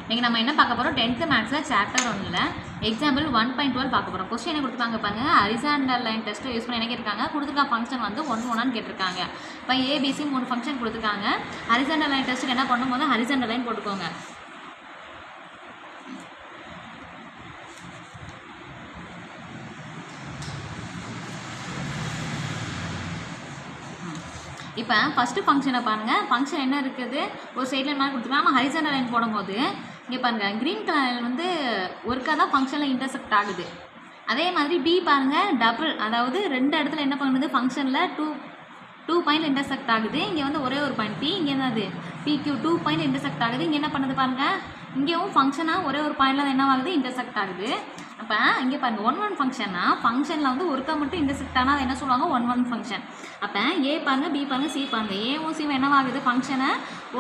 இன்றைக்கி நம்ம என்ன பார்க்க போகிறோம் 10th மேக்ஸில் சாப்டர் 1ல் எக்ஸாம்பிள் 1.12 பார்க்க போகிறோம். கொஸ்டின் என்ன கொடுத்துருக்காங்க பாருங்க, ஹரிசாண்டல் லைன் டெஸ்ட்டை யூஸ் பண்ணி என்ன கேட்டிருக்காங்க, கொடுத்துருக்க ஃபங்க்ஷன் வந்து 1 கேட்டிருக்காங்க. இப்போ ஏபிசி 3 ஃபங்க்ஷன் கொடுத்துருக்காங்க. ஹரிசாண்டல் லைன் டெஸ்ட்டுக்கு என்ன பண்ணும்போது ஹரிசாண்டல் லைன் போட்டுக்கோங்க. இப்போ ஃபஸ்ட்டு ஃபங்க்ஷனை பாருங்கள். ஃபங்க்ஷன் என்ன இருக்குது, ஒரு சைட் லைன் மாதிரி கொடுத்துருக்காங்க. நம்ம ஹரிசாண்டல் லைன் போடும்போது இங்கே பாருங்கள், க்ரீன் கலர் வந்து ஒர்க்காக தான் ஃபங்க்ஷனில் இன்டர்செக்ட் ஆகுது. அதே மாதிரி பி பாருங்கள், டபுள், அதாவது 2 இடத்துல என்ன பண்ணுது, ஃபங்க்ஷனில் டூ பாயிண்ட் இன்டர்செக்ட் ஆகுது. இங்கே வந்து ஒரே ஒரு பாயிண்ட் பி, இங்கே என்னது பிக்யூ 2 பாயிண்ட் இன்டர்செக்ட் ஆகுது. இங்கே என்ன பண்ணுது பாருங்கள், இங்கேயும் ஃபங்க்ஷனாக ஒரே ஒரு பாயிண்டில் என்ன ஆகுது, இன்டர்செக்ட் ஆகுது. அப்போ இங்கே பாருங்கள் 1 ஃபங்க்ஷன்னா ஃபங்க்ஷனில் வந்து ஒருக்கா மட்டும் இன்டர்செக்ட் ஆனால் அதை என்ன சொல்லுவாங்க, 1 ஃபங்க்ஷன். அப்போ ஏ பாருங்கள், பி பாருங்கள், சி பாருங்கள், ஏவும் சிவும் என்னவாகுது, ஃபங்க்ஷனை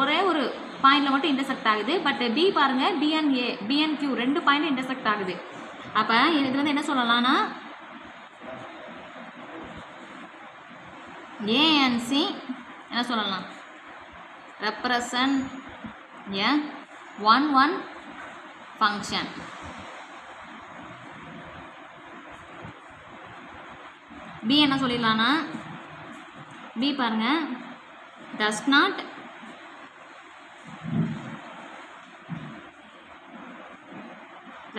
ஒரே ஒரு பாயிண்டில் மட்டும் இன்டர்செக்ட் ஆகுது. பட் பி பாருங்கள், P and Q 2 point intersect ஆகுது. அப்போ இது வந்து என்ன சொல்லலாம்னா ஏ அண்ட் சி என்ன சொல்லலாம், ரெப்ரசன்ட் ஏ 1 ஃபங்க்ஷன். பி என்ன சொல்லிடலான்னா, பி பாருங்கள், does not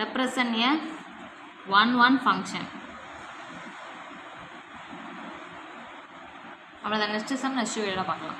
represent a 1 function. அவ்வளோதான். நெக்ஸ்ட் சம் நெக்ஸ்ட் வீடியோவில் பார்க்கலாம்.